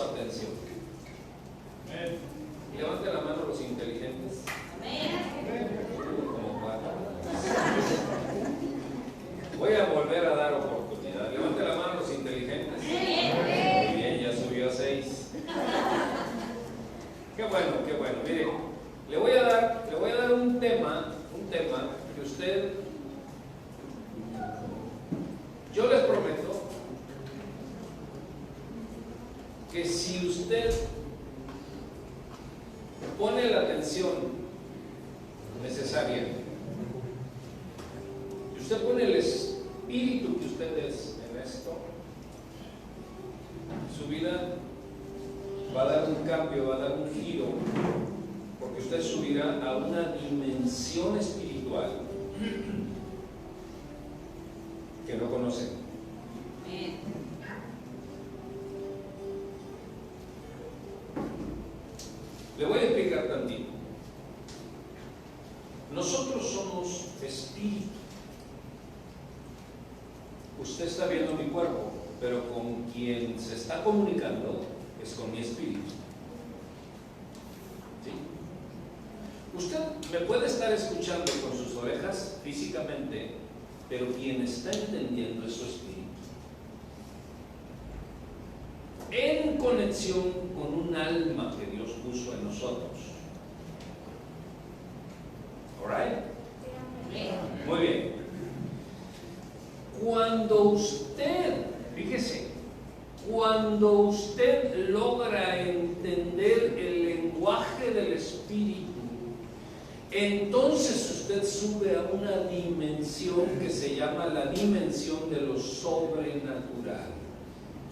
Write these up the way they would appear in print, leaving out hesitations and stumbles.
su atención. Levante la mano los inteligentes. Como cuatro. Voy a volver a dar oportunidad. Levante la mano los inteligentes. Muy bien, ya subió a 6. Qué bueno, qué bueno. Mire, le voy a dar un tema que usted, yo les prometo que si usted pone la atención necesaria, si usted pone el espíritu que usted es en esto, su vida va a dar un cambio, va a dar un giro, porque usted subirá a una dimensión espiritual que no conoce. Le voy a explicar tantito. Nosotros somos espíritu. Usted está viendo mi cuerpo, pero con quien se está comunicando es con mi espíritu. ¿Sí? Usted me puede estar escuchando con sus orejas físicamente, pero quien está entendiendo es su espíritu. En conexión con un alma que Dios puso en nosotros. ¿Alright? Muy bien. Cuando usted, fíjese, cuando usted logra entender el lenguaje del espíritu, entonces usted sube a una dimensión que se llama la dimensión de lo sobrenatural.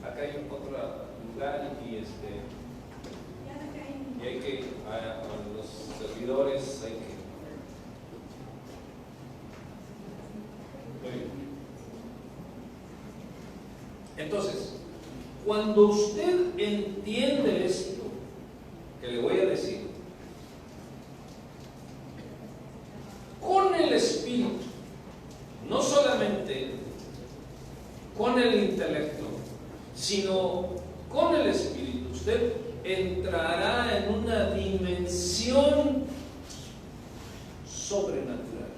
Acá hay otro lugar y hay que, a los servidores hay que. Muy bien. Entonces, cuando usted entiende esto que le voy a decir, con el espíritu, no solamente con el intelecto, sino con el espíritu, usted entrará en una dimensión sobrenatural.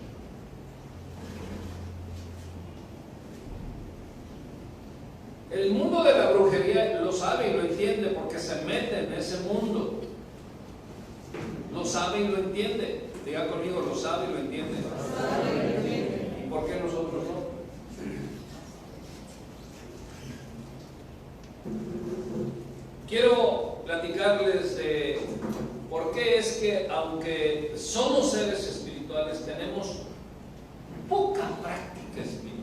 El mundo de la brujería lo sabe y lo entiende porque se mete en ese mundo. Lo sabe y lo entiende. Diga conmigo, lo sabe y lo entiende. ¿Y por qué nosotros no? Quiero platicarles de por qué es que, aunque somos seres espirituales, tenemos poca práctica espiritual.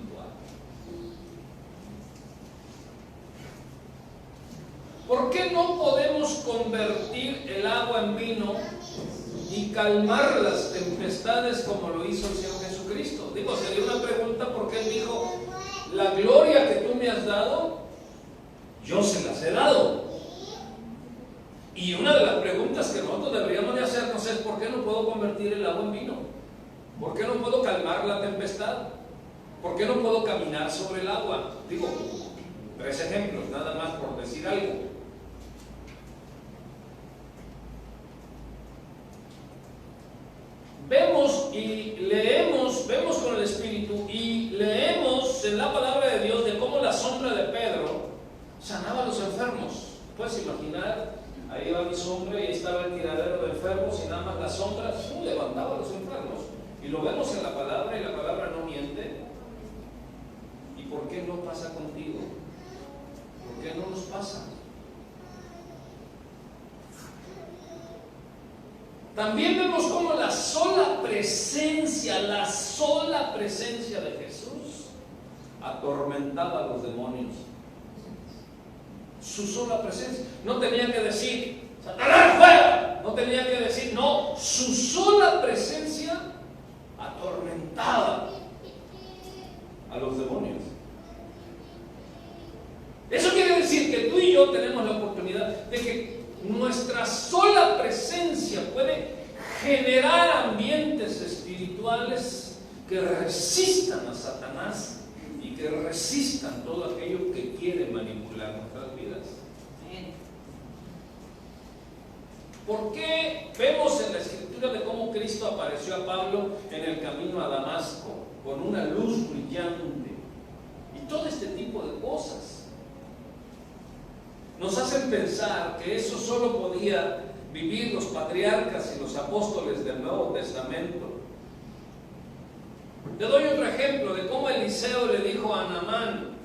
¿Por qué no podemos convertir el agua en vino y calmar las tempestades como lo hizo el Señor Jesucristo? Digo, sería una pregunta porque Él dijo, la gloria que tú me has dado, yo se las he dado. Y una de las preguntas que nosotros deberíamos de hacernos es, ¿por qué no puedo convertir el agua en vino? ¿Por qué no puedo calmar la tempestad? ¿Por qué no puedo caminar sobre el agua? Digo, 3 ejemplos, nada más por decir algo. Vemos y leemos, vemos con el Espíritu y leemos en la palabra de Dios de cómo la sombra de Pedro sanaba a los enfermos. ¿Puedes imaginar? Ahí iba mi sombra y ahí estaba el tiradero de enfermos y nada más la sombra levantaba a los enfermos. Y lo vemos en la palabra y la palabra no miente. ¿Y por qué no pasa contigo? ¿Por qué no nos pasa? También vemos cómo la sola presencia de Jesús atormentaba a los demonios. Su sola presencia. No tenía que decir, ¡Satanás fuera! No tenía que decir, no, su sola presencia atormentaba a los demonios. Eso quiere decir que tú y yo tenemos la oportunidad de que nuestra sola presencia puede generar ambientes espirituales que resistan a Satanás y que resistan todo aquello que quiere manipular nuestras vidas. ¿Por qué vemos en la Escritura de cómo Cristo apareció a Pablo en el camino a Damasco con una luz brillante? Y todo este tipo de cosas nos hacen pensar que eso solo podía vivir los patriarcas y los apóstoles del Nuevo Testamento. Le doy otro ejemplo de cómo Eliseo le dijo a Naamán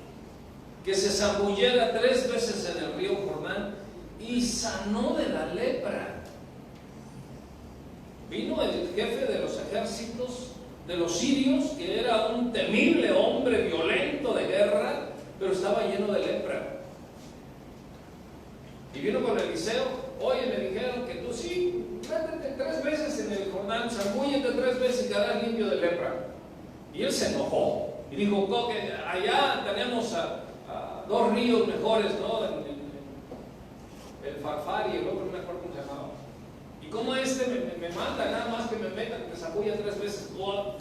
que se zambulliera 3 veces en el río Jordán y sanó de la lepra. Vino el jefe de los ejércitos de los sirios, que era un temible hombre violento de guerra, pero estaba lleno de lepra. Y vino con Eliseo: oye, me dijeron que tú sí, métete 3 veces en el Jordán, zambúllete 3 veces y quedarás limpio de lepra. Y él se enojó y dijo: que allá tenemos a 2 ríos mejores, ¿no? El Farfar y el otro, no me acuerdo cómo se llamaba. Y como me manda nada más que me meta, que me zambulla 3 veces.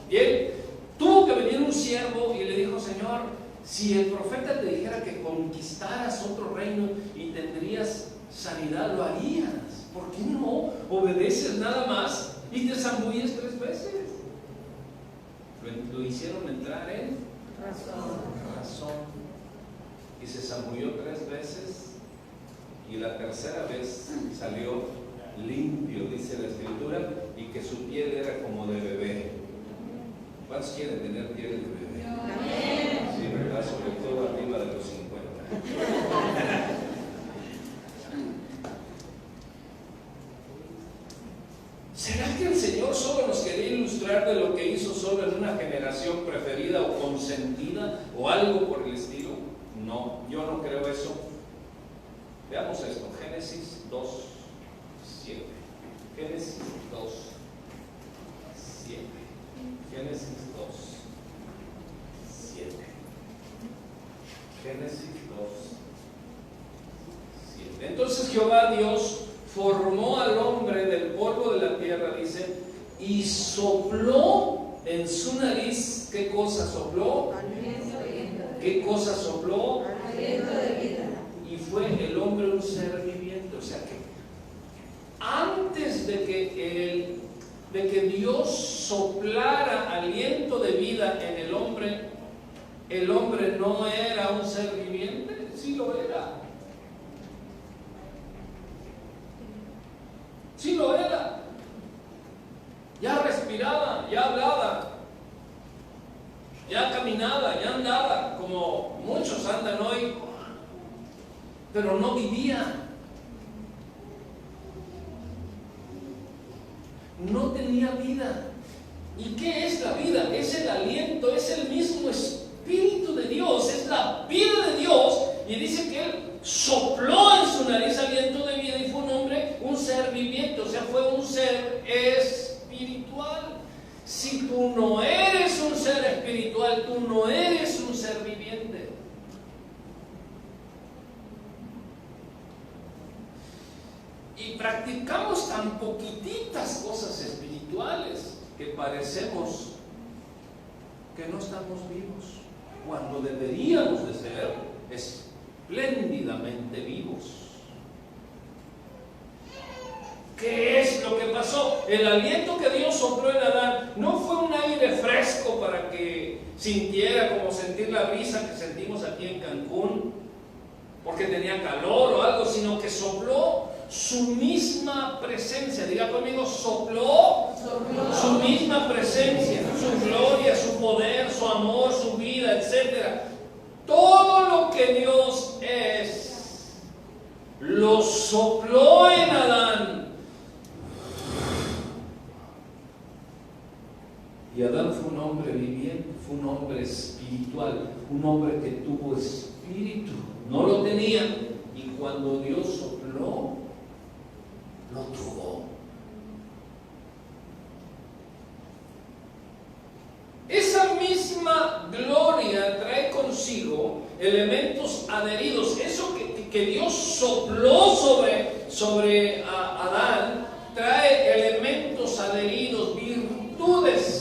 Y él tuvo que venir un siervo y le dijo: Señor, si el profeta te dijera que conquistaras otro reino y tendrías sanidad, lo harías. ¿Por qué no obedeces nada más y te zambulles 3 veces? Lo hicieron entrar en razón. Y se zambulló 3 veces y la tercera vez salió limpio, dice la Escritura, y que su piel era como de bebé. ¿Cuántos quieren tener piel de bebé? Sí, ¿verdad? Sobre todo arriba de los 50. ¿Será que el Señor solo nos quería ilustrar de lo que hizo solo en una generación preferida o consentida o algo por el estilo? No, yo no creo eso. Veamos esto, Génesis 2, 7. Génesis 2, 7. Génesis 2, 7. Génesis 2, 7. Entonces Jehová Dios formó al hombre del polvo de la tierra, dice, y sopló en su nariz. ¿Qué cosa sopló? ¿Qué cosa sopló? Y fue el hombre un ser viviente. O sea que antes de que Dios soplara aliento de vida en el hombre no era un ser viviente. Sí lo era. Sí lo era. Ya respiraba, ya hablaba, ya caminaba, ya andaba, como muchos andan hoy, pero no vivía. No tenía vida. ¿Y qué es la vida? Es el aliento, es el mismo Espíritu de Dios, es la vida de Dios. Y dice que Él sopló en su nariz aliento de vida y fue un hombre, un ser viviente, o sea, fue un ser espiritual. Si tú no eres un ser espiritual, tú no eres un ser viviente. Y practicamos tan poquititas cosas espirituales que parecemos que no estamos vivos, cuando deberíamos de ser espléndidamente vivos. ¿Qué es lo que pasó? El aliento que Dios sopló en Adán no fue un aire fresco para que sintiera como sentir la brisa que sentimos aquí en Cancún, porque tenía calor o algo, sino que sopló su misma presencia. Diga conmigo: sopló su misma presencia, su gloria, su poder, su amor, su vida, etc. Todo lo que Dios es, lo sopló en Adán. Y Adán fue un hombre viviente, fue un hombre espiritual, un hombre que tuvo espíritu. No lo tenía, y cuando Dios sopló, lo tuvo. Esa misma gloria trae consigo elementos adheridos. Eso que Dios sopló sobre Adán trae elementos adheridos, virtudes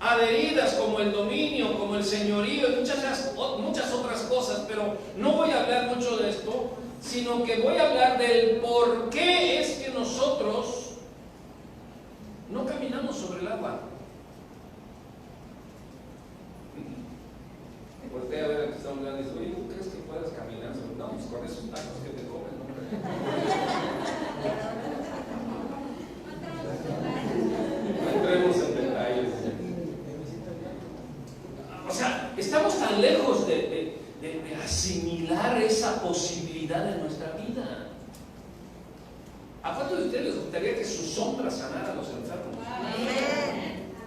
adheridas, como el dominio, como el señorío y muchas otras cosas, pero no voy a hablar mucho de esto, sino que voy a hablar del por qué es que nosotros no caminamos sobre el agua. Voltea a ver al que está hablando y dice, oye, ¿tú crees que puedas caminar sobre? No, pues con esos tacos que te comen, ¿no? No entremos en detalles. O sea, estamos tan lejos de asimilar esa posibilidad en nuestra vida. ¿A cuántos de ustedes les gustaría que su sombra sanara a los enfermos?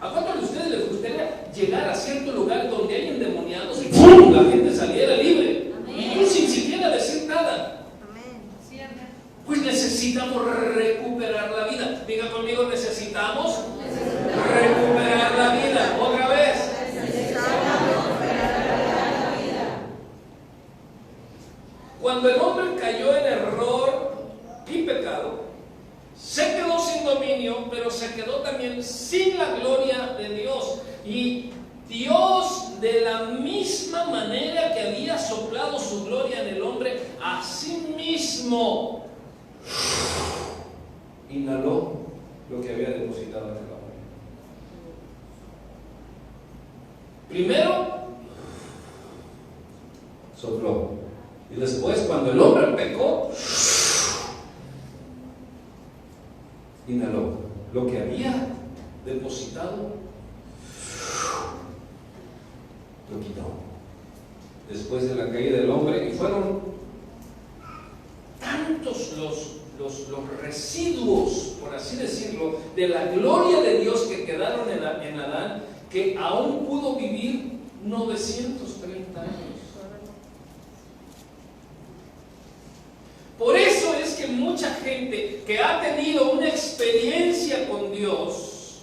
¿A cuántos de ustedes les gustaría llegar a cierto lugar donde hay endemoniados y ¡pum!, la gente saliera libre? Y tú sin siquiera decir nada. Pues necesitamos recuperar la vida. Diga conmigo, necesitamos recuperar la vida. Otra vez. Cuando el hombre cayó en error y pecado, se quedó sin dominio, pero se quedó también sin la gloria de Dios. Y Dios, de la misma manera que había soplado su gloria en el hombre, a sí mismo inhaló lo que había depositado en el hombre. Primero sopló, y después, cuando el hombre pecó, inhaló lo que había depositado, lo quitó. Después de la caída del hombre, y fueron tantos los residuos, por así decirlo, de la gloria de Dios que quedaron en Adán, que aún pudo vivir 930 años. Por eso es que mucha gente que ha tenido una experiencia con Dios,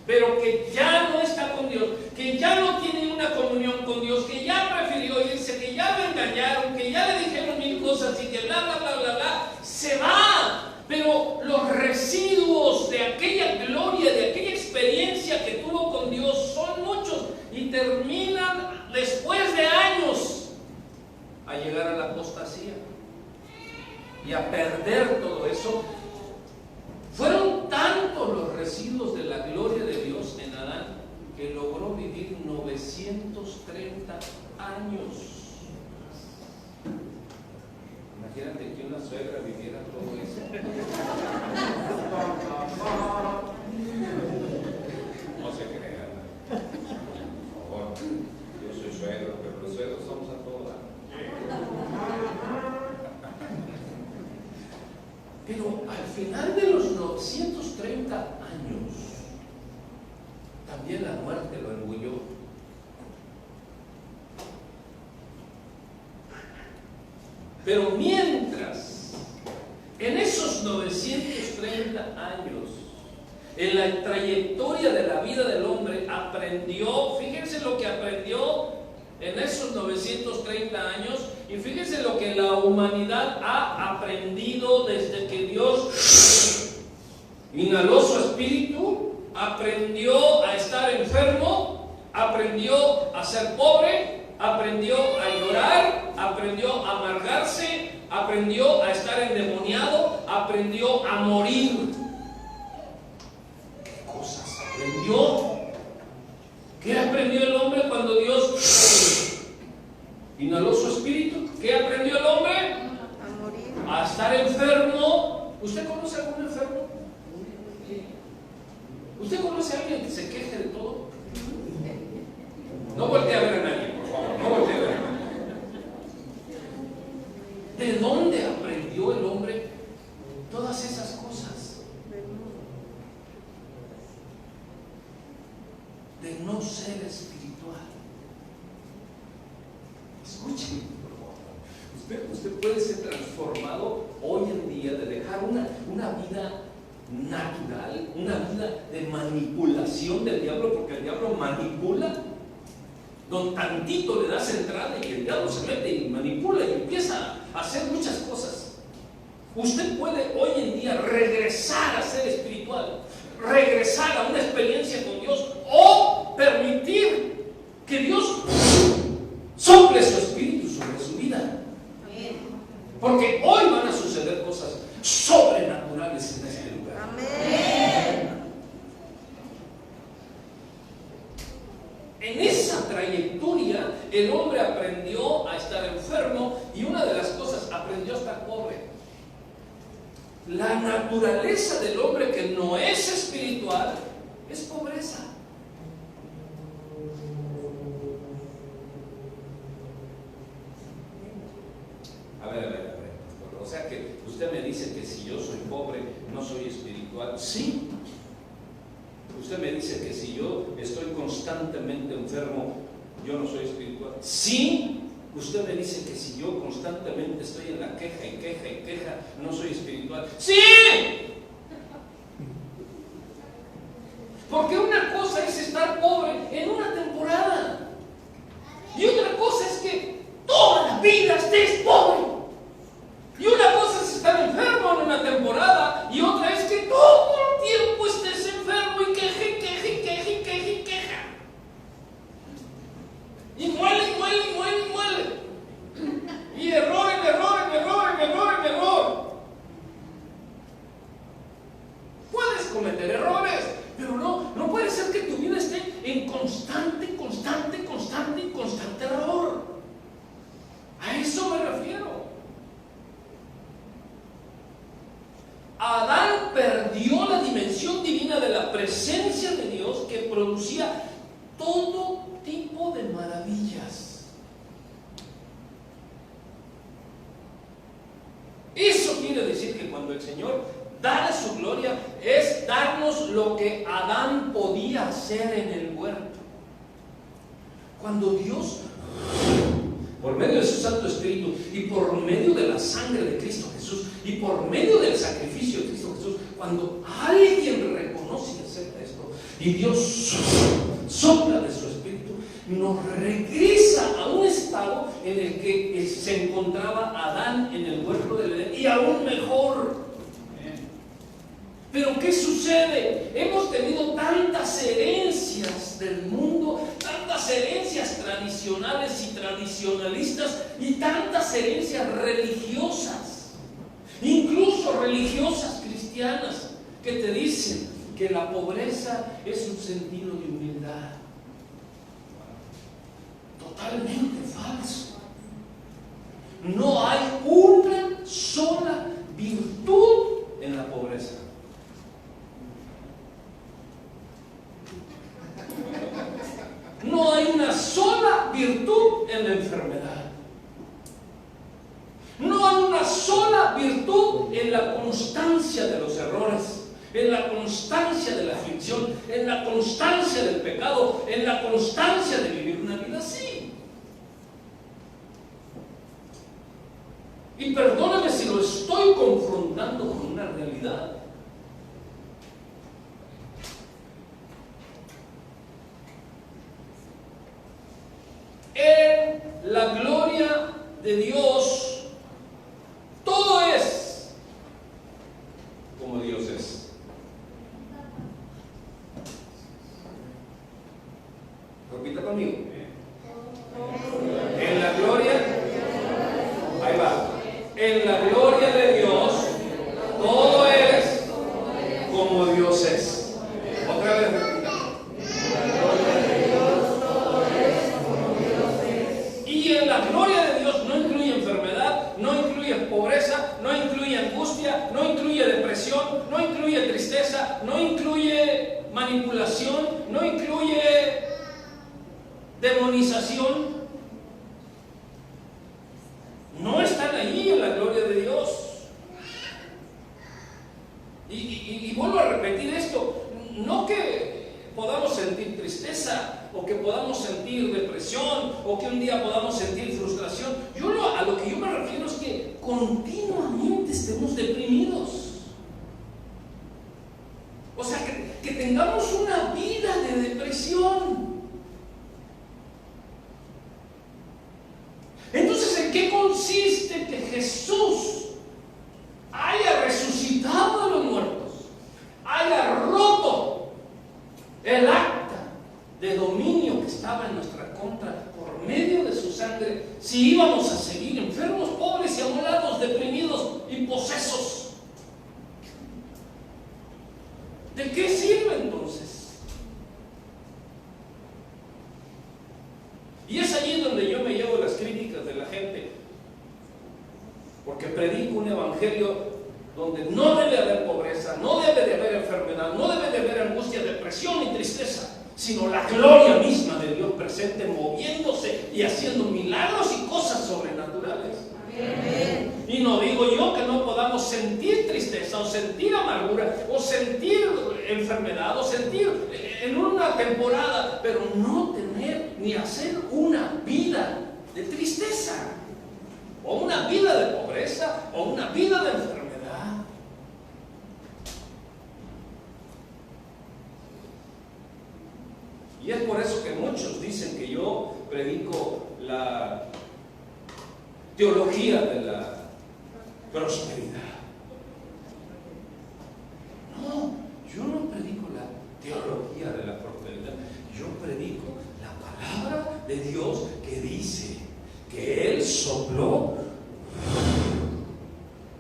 pero que ya no está con Dios, que ya no tiene una comunión con Dios, que ya prefirió irse, que ya lo engañaron, que ya le dijeron mil cosas y que bla, bla, bla, bla, bla, se va. Pero los residuos de aquella gloria, de aquella experiencia que tuvo con Dios son muchos y terminan después de años a llegar a la apostasía y a perder todo eso. Fueron tantos los residuos de la gloria de Dios en Adán que logró vivir 930 años. Imagínate que una suegra viviera todo eso. No se crean. Por favor, yo soy suegro, pero los suegros somos a todo dar. Pero al final de los 930 años, también la muerte lo engulló. Pero mientras, en esos 930 años, en la trayectoria de la vida del hombre, aprendió, fíjense lo que aprendió en esos 930 años, y fíjense lo que la humanidad ha aprendido desde que Dios inhaló su espíritu. Aprendió a estar enfermo, aprendió a ser pobre, aprendió a llorar, aprendió a amargarse, aprendió a estar endemoniado, aprendió a morir. ¿Qué cosas aprendió? ¿Qué aprendió el hombre cuando Dios inhaló su espíritu? ¿Qué aprendió el hombre? A morir. A estar enfermo. ¿Usted conoce a algún enfermo? ¿Usted conoce a alguien que se queje de todo? No voltee a ver a nadie, por favor. No voltee a ver a nadie. ¿De dónde aprendió el hombre todas esas cosas? De no ser espiritual. Escuchen, por favor. Usted puede ser transformado hoy en día de dejar una vida natural, una vida de manipulación del diablo, porque el diablo manipula. Don tantito le das entrada y el diablo se mete y manipula y empieza a hacer muchas cosas. Usted puede hoy en día regresar a ser espiritual, regresar a una experiencia con Dios, o permitir que Dios sople su espíritu sobre su vida. Porque hoy van a suceder cosas sobrenaturales en este lugar. Amén. En esa trayectoria el hombre aprendió a estar enfermo y una de las cosas, aprendió a estar pobre. La naturaleza del hombre que no es espiritual es pobreza. A ver. O sea que usted me dice que si yo soy pobre no soy espiritual. Sí. Usted me dice que si yo estoy constantemente enfermo, yo no soy espiritual. Sí. Usted me dice que si yo constantemente estoy en la queja y queja, no soy espiritual. Sí. Porque una cosa es estar pobre en una temporada y otra cosa es que toda la vida estés pobre. Y una cosa es estar enfermo en una temporada y otra es que todo el tiempo estés enfermo y queja. Y muele. Y error. Puedes cometer errores, pero no puede ser que tu vida esté en constante error. A eso me refiero. Adán perdió la dimensión divina de la presencia de Dios que producía todo tipo de maravillas. Eso quiere decir que cuando el Señor da su gloria es darnos lo que Adán podía hacer en el huerto. Cuando Dios, por medio de su Santo Espíritu y por medio de la sangre de Cristo Jesús y por medio del sacrificio de Cristo Jesús, cuando alguien reconoce y acepta esto y Dios sopla de su Espíritu, nos regresa a un estado en el que se encontraba Adán en el huerto del Edén y aún mejor. Pero ¿qué sucede? Hemos tenido tantas herencias del mundo, tantas herencias tradicionales y tradicionalistas y tantas herencias religiosas, incluso religiosas cristianas, que te dicen que la pobreza es un sentido de humildad. Totalmente falso. No hay una sola virtud en la pobreza. No hay una sola virtud en la enfermedad. No hay una sola virtud en la constancia de los errores, en la constancia de la aflicción, en la constancia del pecado, en la constancia de vivir una vida así. Y perdóname si lo estoy confrontando con una realidad. En la gloria de Dios, todo es como Dios es. Repita conmigo. En la gloria, ahí va. En la gloria de Dios, todo es como Dios es. Otra vez repita. La gloria de Dios no incluye enfermedad, no incluye pobreza, no incluye angustia, no incluye depresión, no incluye tristeza, no incluye manipulación, no incluye demonización. No están allí en la gloria de Dios. Y vuelvo a repetir esto, no que podamos sentir tristeza o que podamos sentir depresión o que un día podamos sentir frustración. A lo que yo me refiero es que continuamente estemos deprimidos. O sea, que tengamos una vida de depresión. Entonces, ¿en qué consiste que Jesús haya resucitado a los muertos, haya roto el acta de dominio que estaba en nuestra contra por medio de su sangre, si íbamos a seguir enfermos, pobres y amolados, deprimidos, posesos. ¿De qué sirve entonces? Y es allí donde yo me llevo las críticas de la gente, porque predico un evangelio donde no debe haber pobreza, no debe de haber enfermedad, no debe de haber angustia, depresión y tristeza, sino la gloria misma de Dios presente, moviéndose y haciendo milagros y cosas sobrenaturales. Amén. Y no digo yo que no podamos sentir tristeza o sentir amargura o sentir enfermedad o sentir en una temporada, pero no tener ni hacer una vida de tristeza o una vida de pobreza o una vida de enfermedad. Y es por eso que muchos dicen que yo predico la teología de la prosperidad. No, yo no predico la teología de la prosperidad. Yo predico la palabra de Dios que dice que Él sopló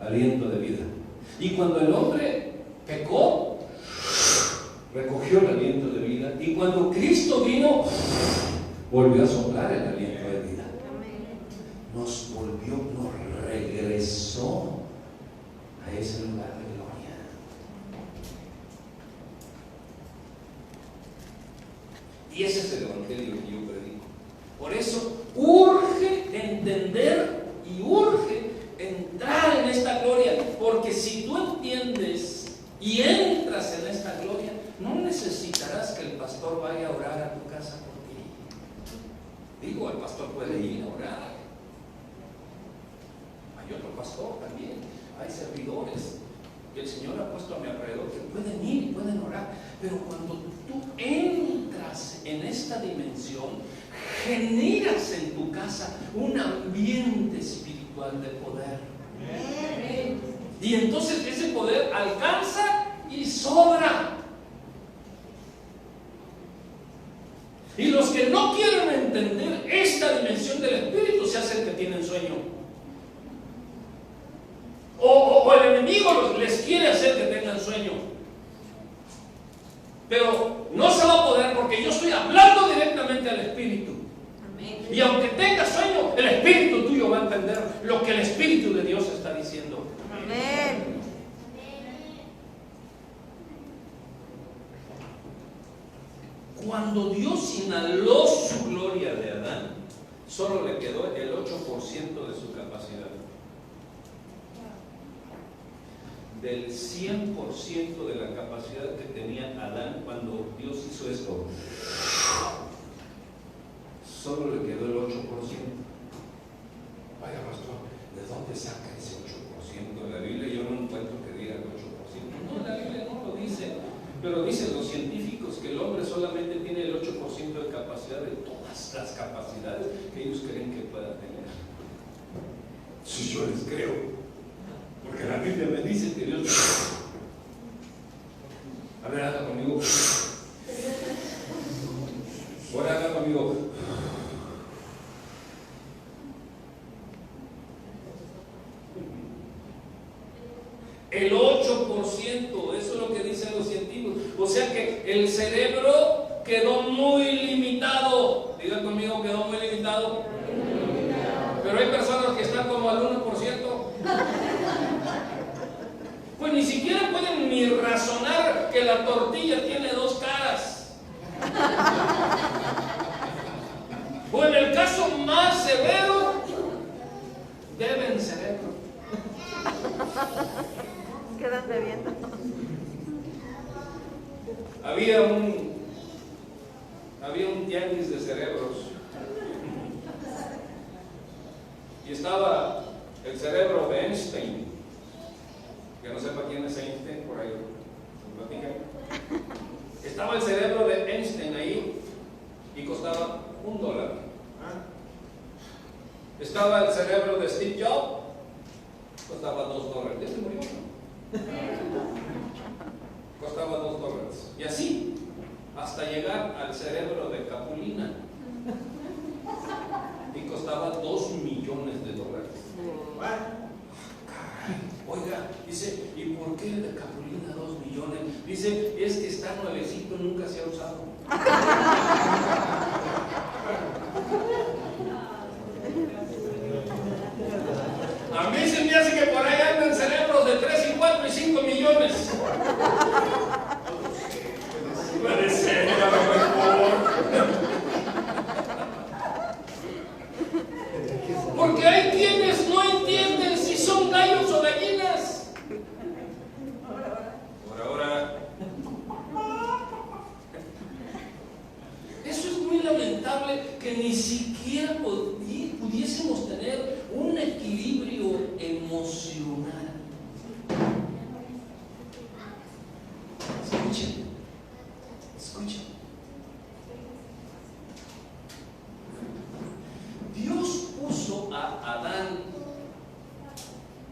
aliento de vida. Y cuando el hombre pecó, recogió el aliento de vida, y cuando Cristo vino, volvió a soplar el aliento de vida. Nos volvió, nos regresó a ese lugar de gloria. Y ese es el evangelio que yo predico. Por eso urge entender y urge entrar en esta gloria, porque si tú entiendes y entras en esta gloria, no necesitarás que el pastor vaya a orar a tu casa por ti. Digo, el pastor puede ir a orar. Hay otro pastor también. Hay servidores que el Señor ha puesto a mi alrededor que pueden ir y pueden orar. Pero cuando tú entras en esta dimensión, generas en tu casa un ambiente espiritual de poder. Y entonces ese poder alcanza y sobra. Y los que no quieren entender esta dimensión del Espíritu se hacen que tienen sueño. O el enemigo les quiere hacer que tengan sueño. Pero no se va a poder, porque yo estoy hablando directamente al Espíritu. Amén. Y aunque tengas sueño, el Espíritu tuyo va a entender lo que el Espíritu de Dios está diciendo. Amén. Cuando Dios inhaló su gloria de Adán, solo le quedó el 8% de su capacidad. Del 100% de la capacidad que tenía Adán cuando Dios hizo esto, solo le quedó el 8%. Vaya pastor, ¿de dónde saca ese 8% de la Biblia? Yo no encuentro que diga el 8%. No, la Biblia no lo dice. Pero dicen los científicos que el hombre solamente tiene el 8% de capacidad de todas las capacidades que ellos creen que pueda tener. Si yo les creo, porque la Biblia me dice que Dios... A ver, haga conmigo. Ahora haga conmigo. El 8%, eso es lo que dicen los científicos. O sea que el cerebro quedó muy limitado. Diga conmigo, quedó muy limitado. Pero hay personas que están como al 1%. Pues ni siquiera pueden ni razonar que la tortilla tiene dos caras. O en el caso más severo, deben cerebro. Quedan bebiendo. Había un tianguis de cerebros. Y estaba el cerebro de Einstein. Que no sepa quién es Einstein, por ahí se platican. Estaba el cerebro de Einstein ahí y costaba $1. Estaba el cerebro de Steve Jobs, costaba $2. Ya se murió. Costaba $2. Y así, hasta llegar al cerebro de Capulina. Y costaba $2 millones. Oiga, dice, ¿y por qué el de Capulina 2 millones? Dice, es que está nuevecito, nunca se ha usado. A mí se me hace que por ahí andan cerebros de 3 y 4 y 5 millones. Puede ser, a lo mejor. Porque hay quienes no entienden si son gallos o gallinas. Por ahora. Eso es muy lamentable, que ni siquiera pudiésemos tener un equilibrio emocional. Escuchen, escuchen. Dios puso a Adán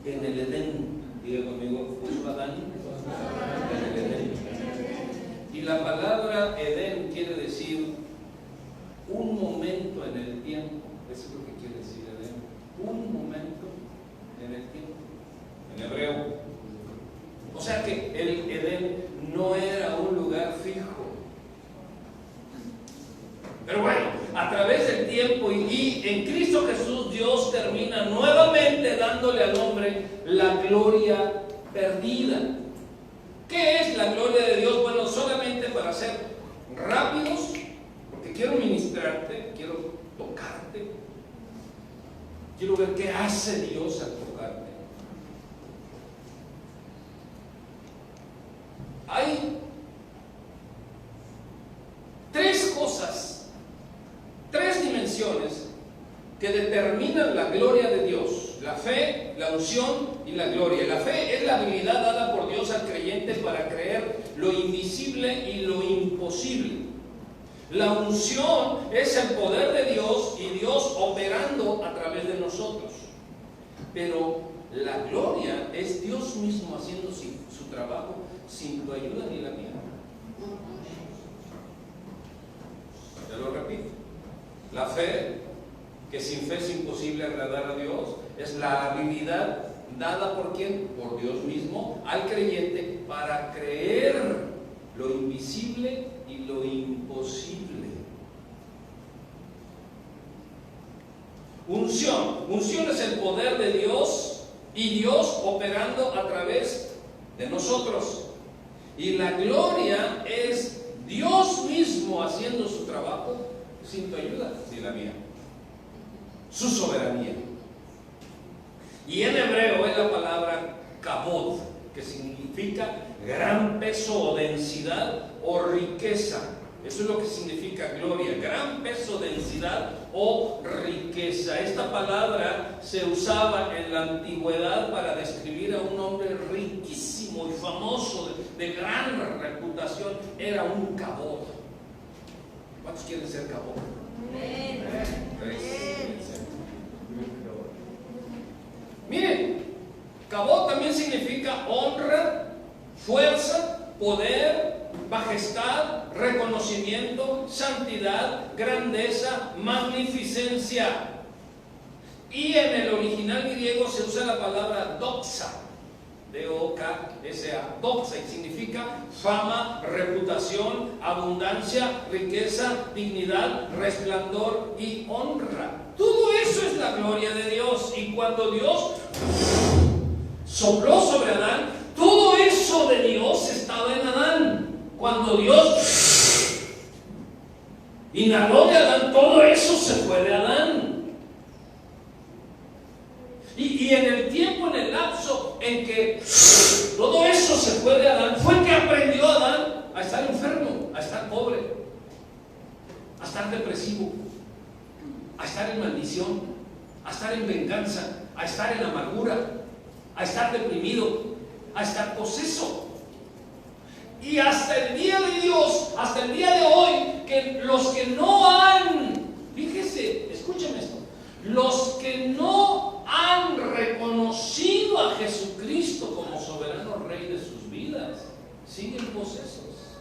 en el Edén. Diga conmigo, puso a Adán en el Edén. Y la palabra Edén quiere decir un momento en el tiempo. Eso es lo que quiere decir Edén. Un momento en el tiempo. En hebreo. O sea que el Edén no era un lugar fijo. Pero bueno, a través del tiempo y en Cristo Jesús, Dios termina nuevamente dándole al hombre la gloria perdida. ¿Qué es la gloria de Dios? Bueno, solamente para ser rápidos, porque quiero ministrarte, quiero tocarte, quiero ver qué hace Dios al tocarte. Hay tres cosas, tres dimensiones que determinan la gloria de Dios: la fe, la unción y la gloria. La fe es la habilidad dada por Dios al creyente para creer lo invisible y lo imposible. La unción es el poder de Dios y Dios operando a través de nosotros. Pero la gloria es Dios mismo haciendo su trabajo sin tu ayuda ni la mía. Ya lo repito. La fe, que sin fe es imposible agradar a Dios, es la habilidad dada por ¿quién? Por Dios mismo al creyente para creer lo invisible y lo imposible. Unción es el poder de Dios y Dios operando a través de nosotros. Y la gloria es Dios mismo haciendo su trabajo sin tu ayuda ni la mía. Su soberanía. Y en hebreo es la palabra kabod, que significa gran peso o densidad o riqueza. Eso es lo que significa gloria: gran peso, densidad o riqueza. Esta palabra se usaba en la antigüedad para describir a un hombre riquísimo y famoso, de gran reputación. Era un kabod. ¿Cuántos quieren ser kabod? Miren, kabod también significa honra, fuerza, poder, majestad, reconocimiento, santidad, grandeza, magnificencia. Y en el original griego se usa la palabra doxa, D-O-K-S-A, doxa, y significa fama, reputación, abundancia, riqueza, dignidad, resplandor y honra. Todo eso es la gloria de Dios. Y cuando Dios sopló sobre Adán, todo eso de Dios estaba en Adán. Cuando Dios inhaló de Adán, todo eso se fue de Adán. Y en el tiempo, en el lapso en que todo eso se fue de Adán, fue que aprendió Adán a estar enfermo, a estar pobre, a estar depresivo, a estar en maldición, a estar en venganza, a estar en amargura, a estar deprimido, a estar poseso. Y hasta el día de Dios, hasta el día de hoy, que los que no han, fíjese, escúcheme esto, los que no han reconocido a Jesucristo como soberano Rey de sus vidas, siguen posesos.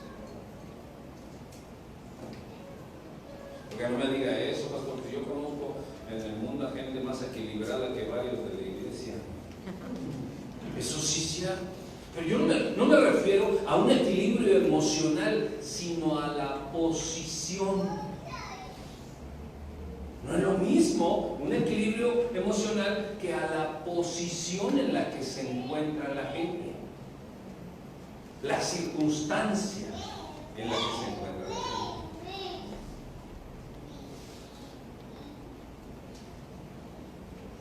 Porque no me diga eso, pastor, porque yo conozco en el mundo a gente más equilibrada que varios de la iglesia. Eso justicia. Pero yo no me refiero a un equilibrio emocional, sino a la posición. No es lo mismo un equilibrio emocional que a la posición en la que se encuentra la gente, la circunstancia en la que se encuentra la gente.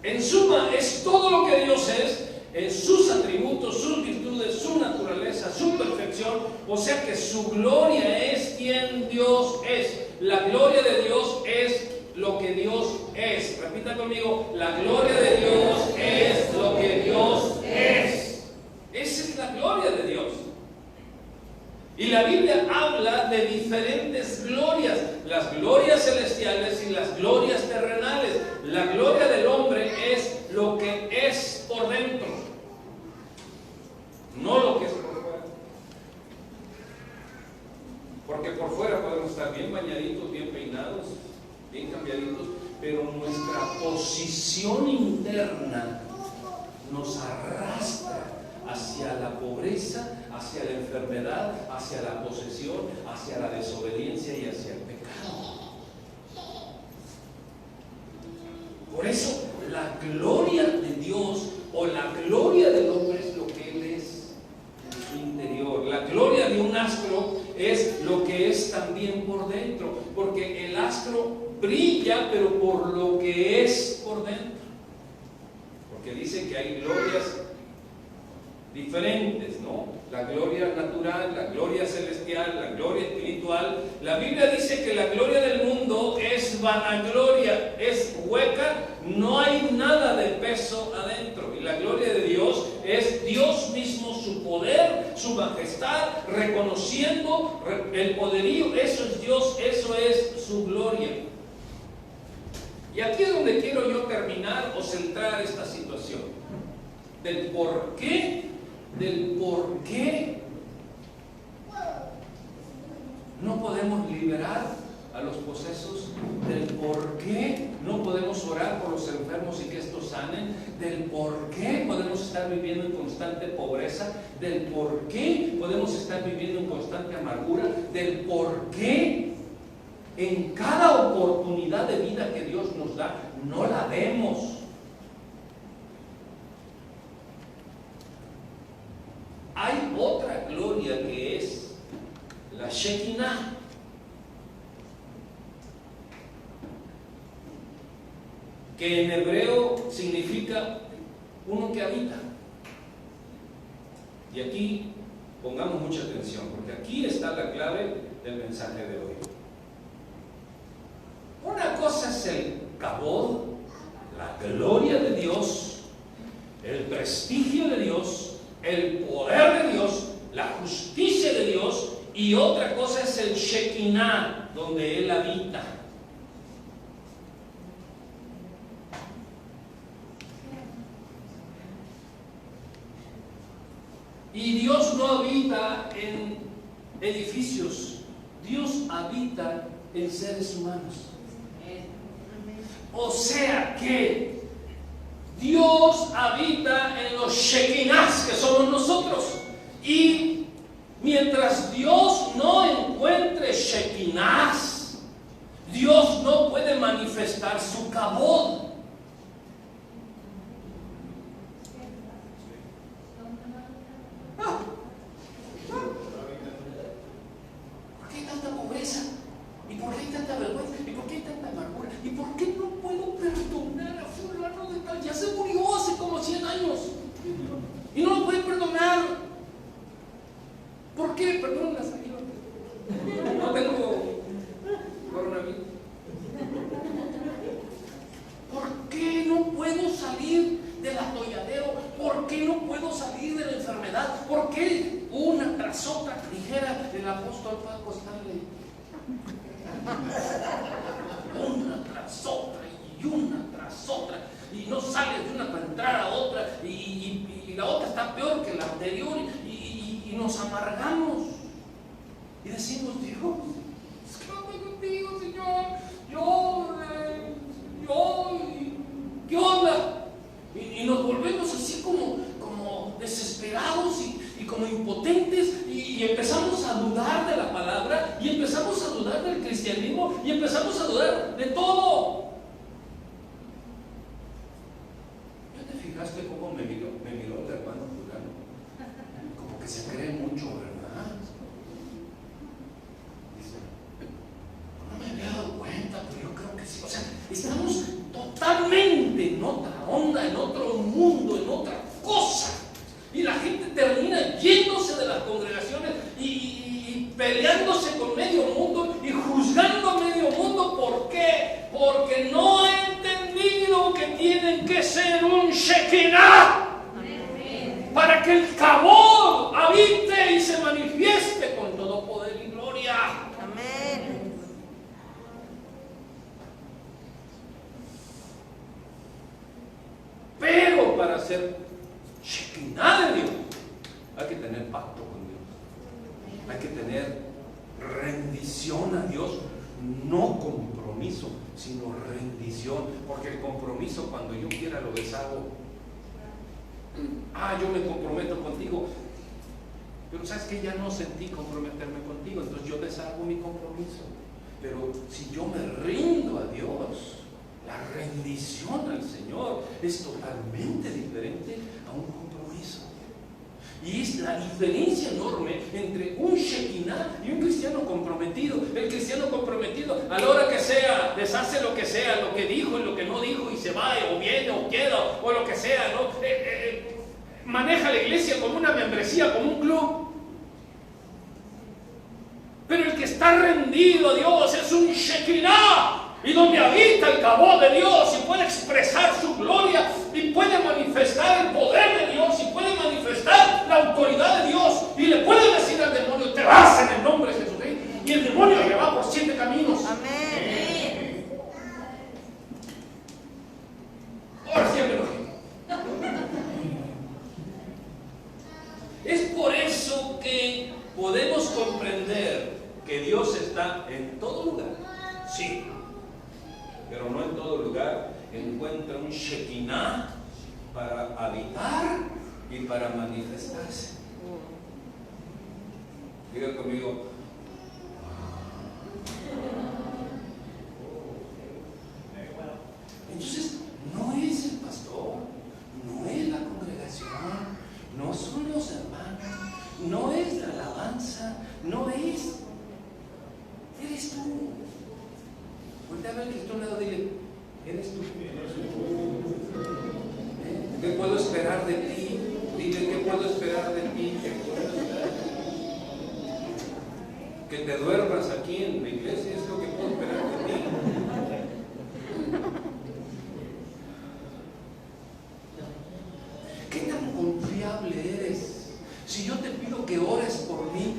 En suma, es todo lo que Dios es sus atributos, sus virtudes, su naturaleza, su perfección. O sea que su gloria es quien Dios es. La gloria de Dios es lo que Dios es. Repita conmigo: la gloria de Dios es lo que Dios es. Esa es la gloria de Dios. Y la Biblia habla de diferentes glorias: las glorias celestiales y las glorias terrenales. La gloria del hombre es lo que es por dentro, no lo que es por fuera. Porque por fuera podemos estar bien bañaditos, bien peinados, bien cambiaditos, pero nuestra posición interna nos arrastra hacia la pobreza, hacia la enfermedad, hacia la posesión, hacia la desobediencia y hacia el pecado. Por eso la gloria de Dios o la gloria del hombre es lo que Él es en su interior. La gloria de un astro es lo que es también por dentro, porque el astro brilla, pero por lo que es por dentro. Porque dice que hay glorias diferentes, ¿no? La gloria natural, la gloria celestial, la gloria espiritual. La Biblia dice que la gloria del mundo es vanagloria, es hueca, no hay nada de peso adentro. Y la gloria de Dios es Dios mismo, su poder, su majestad, reconociendo el poderío. Eso es Dios, eso es su gloria. Y aquí es donde quiero yo terminar o centrar esta situación del por qué no podemos liberar a los posesos, del por qué no podemos orar por los enfermos y que estos sanen, del por qué podemos estar viviendo en constante pobreza, del por qué podemos estar viviendo en constante amargura, del por qué en cada oportunidad de vida que Dios nos da no la vemos. Hay otra gloria que es la Shekinah. Que en hebreo significa uno que habita. Y aquí pongamos mucha atención, porque aquí está la clave del mensaje de hoy. Una cosa es el kabod, la gloria de Dios, el prestigio de Dios, el poder de Dios, la justicia de Dios, y otra cosa es el Shekinah, donde Él habita. Y Dios no habita en edificios, Dios habita en seres humanos. O sea que Dios habita en los Shekinahs que somos nosotros. Y mientras Dios no encuentre Shekinahs, Dios no puede manifestar su kabod. ¿Por qué hay tanta pobreza? ¿Y por qué hay tanta vergüenza? ¿Y por qué hay tanta amargura? ¿Y por qué no puedo perdonar a fulano de tal? Ya se murió hace como 100 años y no lo puede perdonar. ¿Por qué? Perdón la saliva. No tengo coronavirus. ¿Por qué no puedo salir del atolladero? ¿Por qué no puedo salir de la enfermedad? ¿Por qué una tras otra? Dijera el apóstol Paco Stanley. Una tras otra y una tras otra, y no sales de una para entrar a otra, y la otra está peor que la anterior, y nos amargamos y decimos: Dios, es que no estoy contigo, Señor, ¿qué onda? Y nos volvemos así como desesperados. como impotentes y empezamos a dudar de la palabra, y empezamos a dudar del cristianismo, y empezamos a dudar de todo. ¿Ya te fijaste cómo me miró el hermano fulano? Como que se cree mucho, ¿verdad? Dice, no me había dado cuenta, pero yo creo que sí. O sea, estamos totalmente en otra onda, en otro mundo, en otra cosa. Y la gente termina yéndose de las congregaciones y peleándose con medio mundo y juzgando a medio mundo. ¿Por qué? Porque no ha entendido que tienen que ser un Shekinah para que el Kabod habite y se manifieste con todo poder y gloria. Amén. Pero para ser Shekinah de Dios hay que tener pacto con Dios, hay que tener rendición a Dios, no compromiso, sino rendición, porque el compromiso, cuando yo quiera lo deshago. Yo me comprometo contigo, pero sabes que ya no sentí comprometerme contigo, entonces yo deshago mi compromiso. Pero si yo me rindo a Dios, la rendición al Señor es totalmente diferente a un compromiso. Y es la diferencia enorme entre un Shekinah y un cristiano comprometido. El cristiano comprometido, a la hora que sea, deshace lo que sea, lo que dijo y lo que no dijo, y se va o viene o queda o lo que sea, ¿no? Maneja la iglesia como una membresía, como un club. Pero el que está rendido a Dios es un Shekinah, y donde habita el Kabod de Dios, y puede expresar su gloria, y puede manifestar el poder de Dios, y puede manifestar la autoridad de Dios, y le puede decir al demonio, te vas en el nombre de Jesucristo, y el demonio le va por 7 caminos. Amén. Ahora sí me enojé. Es por eso que podemos comprender que Dios está en todo lugar, sí, pero no en todo lugar encuentra un Shekinah para habitar y para manifestarse. Diga conmigo. Entonces, no es el pastor, no es la congregación, no son los hermanos, no es la alabanza, no es. Eres tú. Voltea a ver que está a un lado, dile, eres tú. ¿Qué puedo esperar de ti? Dile, ¿qué puedo esperar de ti? Que te duermas aquí en la iglesia es lo que puedo esperar de ti. ¿Qué tan confiable eres? Si yo te pido que ores por mí,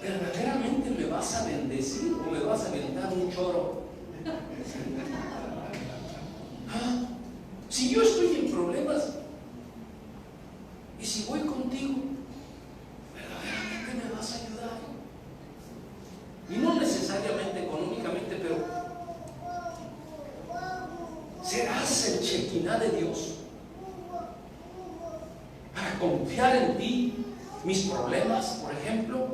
¿verdaderamente me vas a bendecir o me vas a aventar un choro? Si yo estoy en problemas y si voy contigo, ¿verdaderamente me vas a ayudar? Y no necesariamente económicamente, pero serás el Shekinah de Dios para confiar en ti mis problemas, por ejemplo.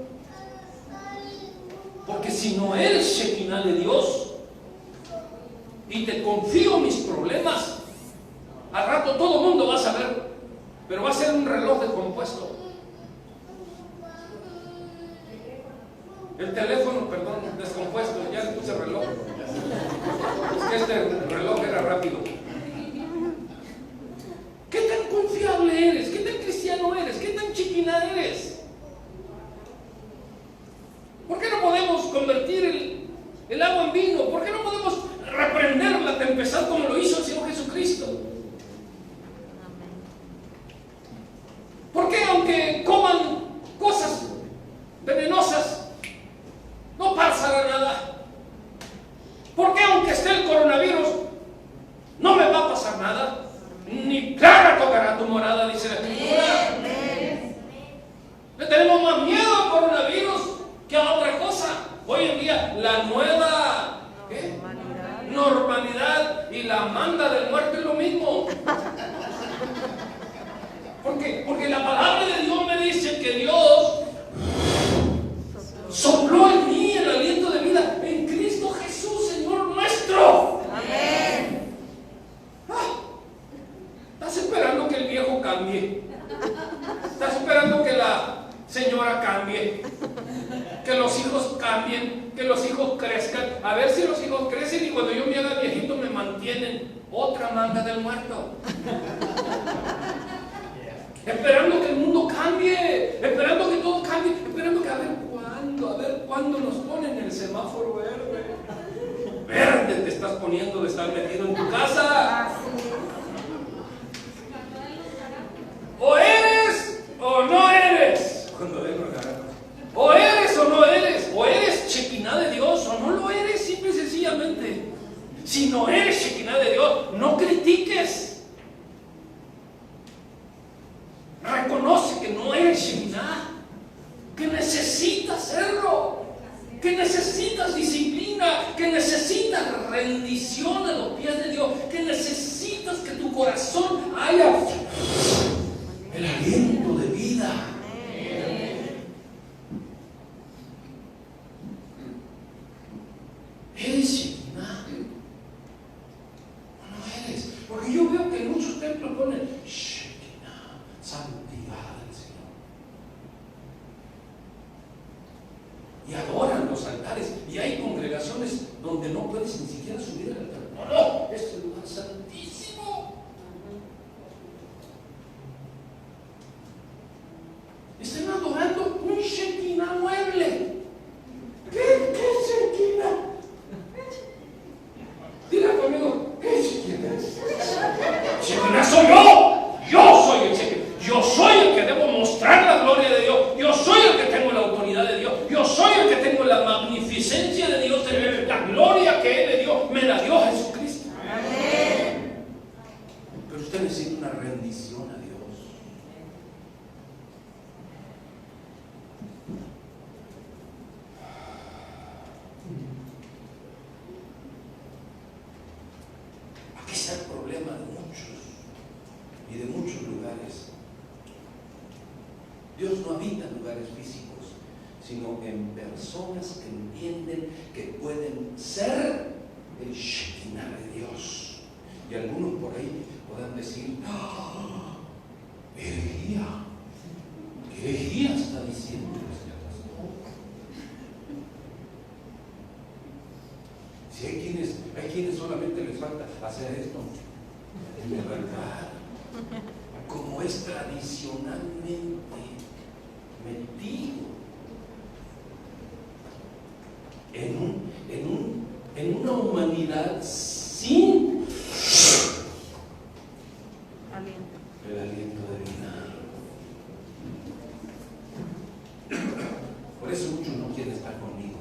Porque si no eres Shekinah de Dios y te confío mis problemas, al rato todo el mundo va a saber, pero va a ser un reloj descompuesto. El teléfono, perdón, descompuesto, ya le puse reloj. Es que este reloj era rápido. ¿Qué tan confiable eres? ¿Qué tan cristiano eres? ¿Qué tan Shekinah eres? ¿Por qué no podemos convertir el agua en vino? ¿Por qué no podemos reprender la tempestad como lo hizo el Señor Jesucristo? ¿Por qué aunque coman cosas venenosas no pasará nada? ¿Por qué aunque esté el coronavirus no me va a pasar nada? Ni plaga tocará tu morada, dice la Escritura. Le tenemos más miedo al coronavirus que a otra cosa. Hoy en día la nueva normalidad y la manda del muerto es lo mismo. ¿Por qué? Porque la palabra de Dios me dice que Dios Señora, cambie. Que los hijos cambien, que los hijos crezcan. A ver si los hijos crecen y cuando yo me haga viejito me mantienen. Otra manga del muerto. Esperando que el mundo cambie, esperando que todo cambie, esperando que a ver cuándo nos ponen el semáforo verde. Verde te estás poniendo de estar metido en tu casa. O eres o no eres. O eres o no eres. O eres Shekinah de Dios o no lo eres, simple y sencillamente. Si no eres Shekinah de Dios, no critiques. Reconoce que no eres Shekinah, que necesitas serlo, que necesitas disciplina, que necesitas rendición a los pies de Dios, que necesitas que tu corazón haya el aliento de vida. ¿Eres Shekinah o no eres? Porque yo veo que en muchos templos ponen Shekinah, santidad del Señor. Y adoran los altares. Y hay congregaciones donde no puedes ni siquiera subir al altar. No, este lugar santísimo. Están adorando un Shekinah mueble. ¿Qué es Shekinah? Diga conmigo, ¿qué es Shekinah? Shekinah soy yo. Yo soy el Shekinah. Yo soy el que debo mostrar la gloria de Dios. Yo soy el que tengo la autoridad de Dios. Yo soy el que tengo la magnificencia de Dios. La gloria que Él le dio, me la dio Jesucristo. Amén. Pero usted necesita una rendición a Dios. Aquí está el problema de muchos y de muchos lugares. Dios no habita en lugares físicos, sino en personas que entienden que pueden ser el Shekinah de Dios. Y algunos por ahí puedan decir, ¡ah! Herejía. ¿Qué herejía está diciendo este pastor? Si hay quienes solamente les falta hacer esto, de verdad, como es tradicionalmente metido en una humanidad sin el aliento de vida. Por eso muchos no quieren estar conmigo.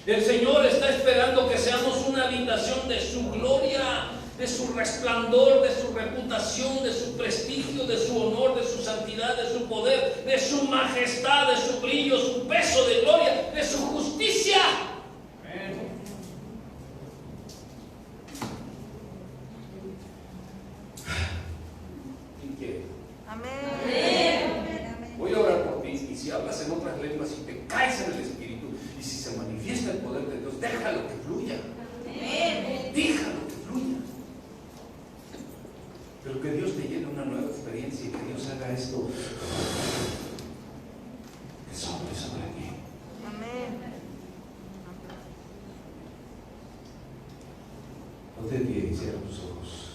El Señor está esperando que seamos una habitación de su gloria, de su resplandor, de su reputación, de su prestigio, de su honor, de su santidad, de su poder, de su majestad, de su brillo, su peso de gloria, de su justicia. Amén. ¿Quién quiere? Amén. Voy a orar por ti, y si hablas en otras lenguas y te caes en el Espíritu, y si se manifiesta el poder de Dios, déjalo que fluya. Amén. Déjalo que fluya. Pero que Dios te lleve una nueva experiencia y que Dios haga esto que sobre aquí. Amén. No te pie y cierra tus ojos.